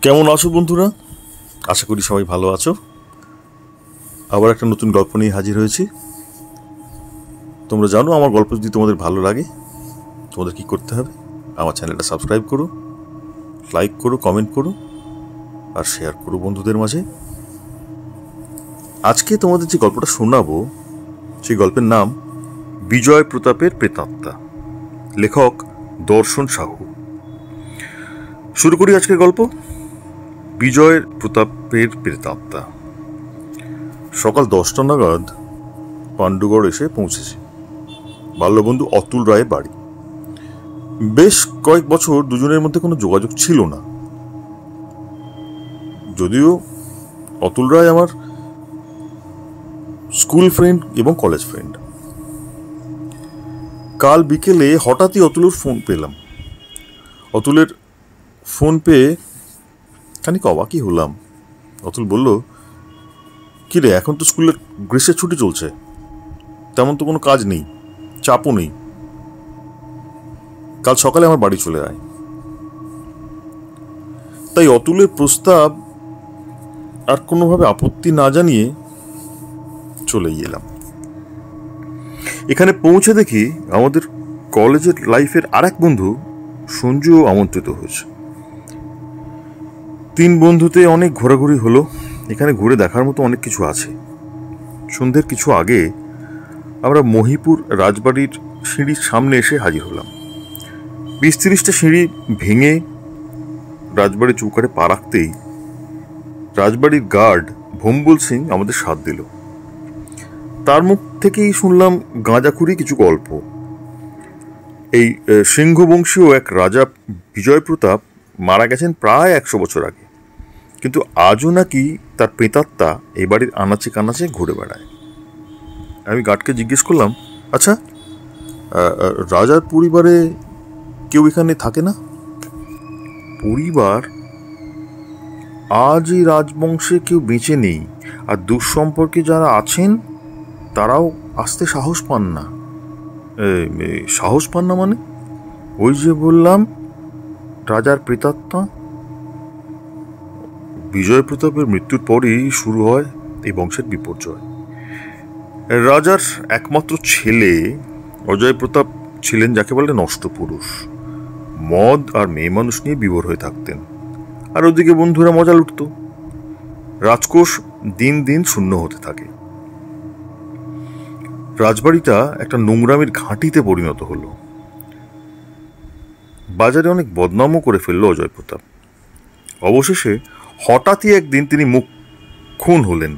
কেমন আছো বন্ধুরা? আশা করি সবাই ভালো আছো। আবার একটা নতুন গল্প নিয়ে হাজির হয়েছি। তোমরা জানো আমার গল্প যদি তোমাদের ভালো লাগে তোমাদের কি করতে হবে? আমার চ্যানেলটা সাবস্ক্রাইব করো, লাইক করো, কমেন্ট করো আর শেয়ার করো বন্ধুদের মাঝে। আজকে তোমাদের যে গল্পটা শোনাবো সেই গল্পের নাম বিজয় প্রতাপের প্রেতাত্মা। লেখক দর্শন সাহু। শুরু করি আজকের গল্প। বিজয় প্রতাপের প্রেতাত্মা। সকাল 10টা নাগাদ পাণ্ডুগড় এসে পৌঁছেছে বাল্যবন্ধু অতুল রায়ের বাড়ি। বেশ কয়েক বছর দুজনের মধ্যে কোনো যোগাযোগ ছিল না, যদিও অতুল রায় আমার স্কুল ফ্রেন্ড এবং কলেজ ফ্রেন্ড। কাল বিকেলে হঠাৎই অতুলের ফোন পেলাম। অতুলের ফোন পেয়ে খানিক অবাকই হলাম। অতুল বলল, কিরে, এখন তো স্কুলের গ্রীষ্মের ছুটি চলছে, তেমন তো কোনো কাজ নেই, চাপও নেই, কাল সকালে আমার বাড়ি চলে আয়। তাই অতুলের প্রস্তাব আর কোনোভাবে আপত্তি না জানিয়ে চলেই এলাম। এখানে পৌঁছে দেখি আমাদের কলেজের লাইফের আর এক বন্ধু সঞ্জুও আমন্ত্রিত হয়েছে। 3 বন্ধুতে অনেক ঘোরাঘুরি হলো। এখানে ঘুরে দেখার মতো অনেক কিছু আছে। সন্ধ্যের কিছু আগে আমরা মহিপুর রাজবাড়ির সিঁড়ির সামনে এসে হাজির হলাম। 20-30টা সিঁড়ি ভেঙে রাজবাড়ির চৌকাঠে পা রাখতেই রাজবাড়ির গার্ড ভম্বল সিং আমাদের সাথ দিল। তার মুখ থেকেই শুনলাম গাঁজাখুরি কিছু গল্প। এই সিংহবংশীয় এক রাজা বিজয় প্রতাপ মারা গেছেন প্রায় 100 বছর আগে, কিন্তু আজও নাকি তার প্রেতাত্মা এই বাড়ির আনাচে কানাচে ঘুরে বেড়ায়। আমি গার্ডকে জিজ্ঞেস করলাম, আচ্ছা, রাজার পরিবারে কেউ এখানে থাকে না? পরিবার? আজ এই রাজবংশে কেউ বেঁচে নেই, আর দুঃসম্পর্কে যারা আছেন তারাও আসতে সাহস পান না। সাহস পান না মানে? ওই যে বললাম, রাজার প্রেতাত্মা। বিজয় প্রতাপের মৃত্যুর পরই শুরু হয় এই বংশের বিপর্যয়। রাজার একমাত্র ছেলে অজয় প্রতাপ ছিলেন যাকে বলে নষ্ট পুরুষ। মদ আর মেয়ে মানুষ নিয়ে বিভোর হয়ে থাকতেন, আর ওদিকে বন্ধুরা মজা লুটত। রাজকোষ দিন দিন শূন্য হতে থাকে। রাজবাড়িটা একটা নোংরামির ঘাঁটিতে পরিণত হলো। বাজারে অনেক বদনামও করে ফেলল অজয় প্রতাপ। অবশেষে হঠাৎই একদিন তিনি মুখ খুন হলেন।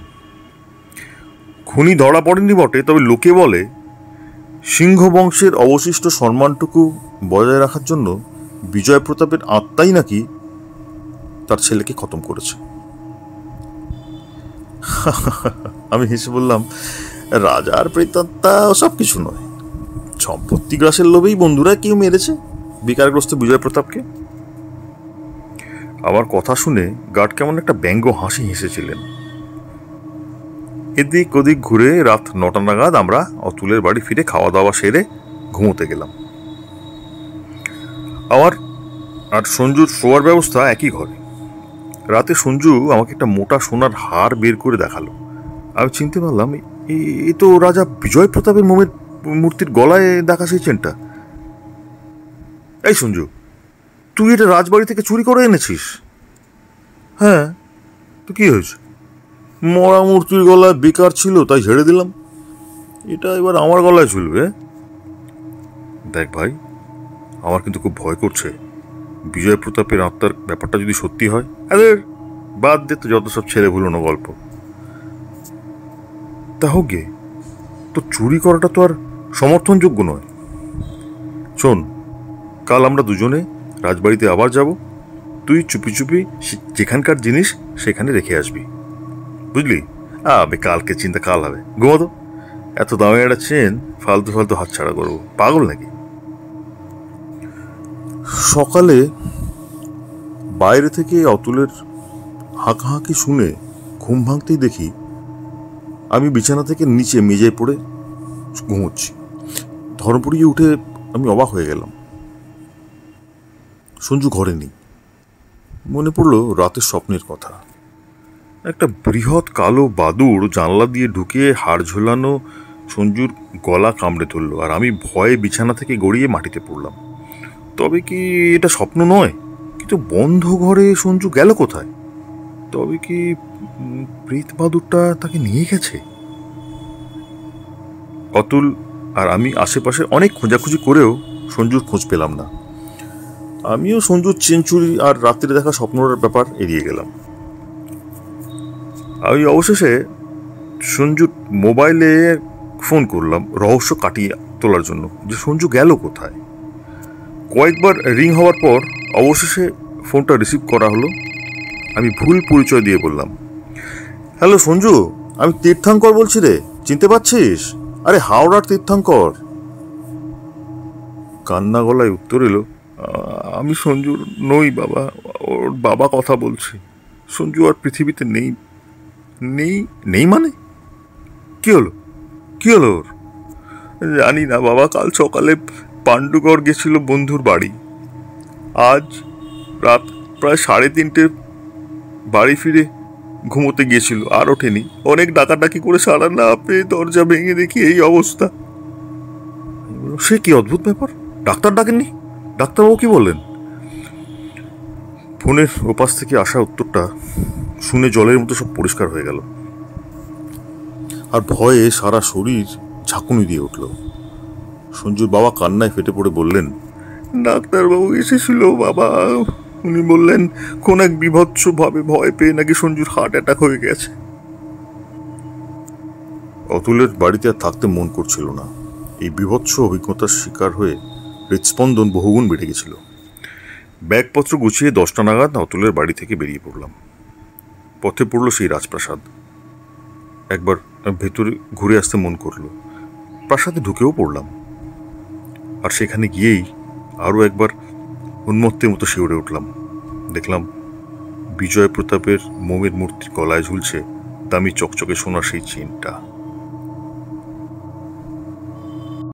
খুনি ধরা পড়েননি বটে, তবে লোকে বলে সিংহ বংশের অবশিষ্ট সম্মানটুকু বজায় রাখার জন্য বিজয় প্রতাপের আত্মাই নাকি তার ছেলেকে খতম করেছে। আমি হেসে বললাম, রাজার প্রেতাত্মা সব কিছু নয়, সম্পত্তি গ্রাসের লোভেই বন্ধুরা কেউ মেরেছে বিকারগ্রস্ত বিজয় প্রতাপকে। আমার কথা শুনে গার্ড কেমন একটা ব্যঙ্গ হাসি হেসেছিলেন। এদিক ওদিক ঘুরে রাত 9টা নাগাদ আমরা অতুলের বাড়ি ফিরে খাওয়া দাওয়া সেরে ঘুমোতে গেলাম। আমার আর সঞ্জুর শোয়ার ব্যবস্থা একই ঘরে। রাতে সঞ্জু আমাকে একটা মোটা সোনার হার বের করে দেখালো। আমি চিনতে পারলাম এ তো রাজা বিজয় প্রতাপের মূর্তির গলায় দেখা সেই চেনটা। এই সঞ্জু, তুই এটা রাজবাড়ি থেকে চুরি করে এনেছিস? হ্যাঁ, তো কি হয়েছে? মরা মূর্তির গলায় বেকার ছিল তাই ঝেড়ে দিলাম, এটা এবার আমার গলায় ঝুলবে। দেখ ভাই, আমার কিন্তু খুব ভয় করছে। বিজয় প্রতাপের আত্মার ব্যাপারটা যদি সত্যি হয়, আরে বাদ দে তো, যত সব ছেলে ভুলোনো গল্প। তা হোক গে, তো চুরি করাটা তো আর সমর্থনযোগ্য নয়। শোন, কাল আমরা দুজনে রাজবাড়িতে আবার যাব। তুই চুপি চুপি যেখানকার জিনিস সেখানে রেখে আসবি, বুঝলি? কালকে চিন্তা কাল হবে, ঘুমাতো। এত দামে একটা চেন ফালতু ফালতু হাতছাড়া করবো, পাগল নাকি? সকালে বাইরে থেকে অতুলের হাঁকাহাঁকি শুনে ঘুম ভাঙতেই দেখি আমি বিছানা থেকে নিচে মেঝেয় পড়ে ঘুমোচ্ছি। ধর্মপুরিয়ে উঠে আমি অবাক হয়ে গেলাম। সঞ্জু ঘরে নেই। মনে পড়ল রাতের স্বপ্নের কথা। একটা বৃহৎ কালো বাদুড় জানলা দিয়ে ঢুকে হাড় ঝোলানো সঞ্জুর গলা কামড়ে ধরল, আর আমি ভয়ে বিছানা থেকে গড়িয়ে মাটিতে পড়লাম। তবে কি এটা স্বপ্ন নয়? কিন্তু বন্ধ ঘরে সঞ্জু গেল কোথায়? তবে কি প্রেত বাদুড়টা তাকে নিয়ে গেছে? অতুল আর আমি আশেপাশে অনেক খোঁজাখুঁজি করেও সঞ্জুর খোঁজ পেলাম না। আমিও সঞ্জুর চেঞ্চুরি আর রাত্রে দেখা স্বপ্নটার ব্যাপার এড়িয়ে গেলাম। আমি অবশেষে সঞ্জুর মোবাইলে ফোন করলাম রহস্য কাটিয়ে তোলার জন্য, যে সঞ্জু গেল কোথায়। কয়েকবার রিং হওয়ার পর অবশেষে ফোনটা রিসিভ করা হলো। আমি ভুল পরিচয় দিয়ে বললাম, হ্যালো সঞ্জু, আমি তীর্থাঙ্কর বলছি রে, চিনতে পারছিস? আরে হাওড়ার তীর্থাঙ্কর। কান্না গলায় উত্তর এলো, আমি সঞ্জুর নই বাবা, ওর বাবা কথা বলছি। সঞ্জু আর পৃথিবীতে নেই। নেই? নেই মানে? কি হলো? কি হলো ওর? জানি না বাবা, কাল সকালে পাণ্ডুগড় গেছিল বন্ধুর বাড়ি। আজ রাত প্রায় 3:30 বাড়ি ফিরে ঘুমোতে গিয়েছিল, আর ওঠেনি। অনেক ডাকাডাকি করে সারা না পেয়ে দরজা ভেঙে দেখি এই অবস্থা। সে কি অদ্ভুত ব্যাপার! ডাক্তার ডাকেননি? ডাক্তারবাবু কি বললেন? ফোনের ওপাশ থেকে আসা উত্তরটা শুনে জলের মতো সব পরিষ্কার হয়ে গেল, আর ভয়ে সারা শরীর ঝাঁকুনি দিয়ে উঠল। সঞ্জুর বাবা কান্নায় ফেটে পড়ে বললেন, ডাক্তারবাবু এসেছিল বাবা, উনি বললেন কোন এক বিভৎস ভাবে ভয় পেয়ে নাকি সঞ্জুর হার্ট অ্যাটাক হয়ে গেছে। অতুলের বাড়িতে আর থাকতে মন করছিল না। এই বিভৎস অভিজ্ঞতার শিকার হয়ে হৃদস্পন্দন বহুগুণ বেড়ে গেছিল। ব্যাগপত্র গুছিয়ে 10টা নাগাদ অতুলের বাড়ি থেকে বেরিয়ে পড়লাম। পথে পড়ল সেই রাজপ্রাসাদ। একবার ভেতরে ঘুরে আসতে মন করলো। প্রাসাদে ঢুকেও পড়লাম, আর সেখানে গিয়েই আরও একবার উন্মত্তের মতো শিউরে উঠলাম। দেখলাম বিজয় প্রতাপের মোমের মূর্তির গলায় ঝুলছে দামি চকচকে সোনার সেই চেনটা।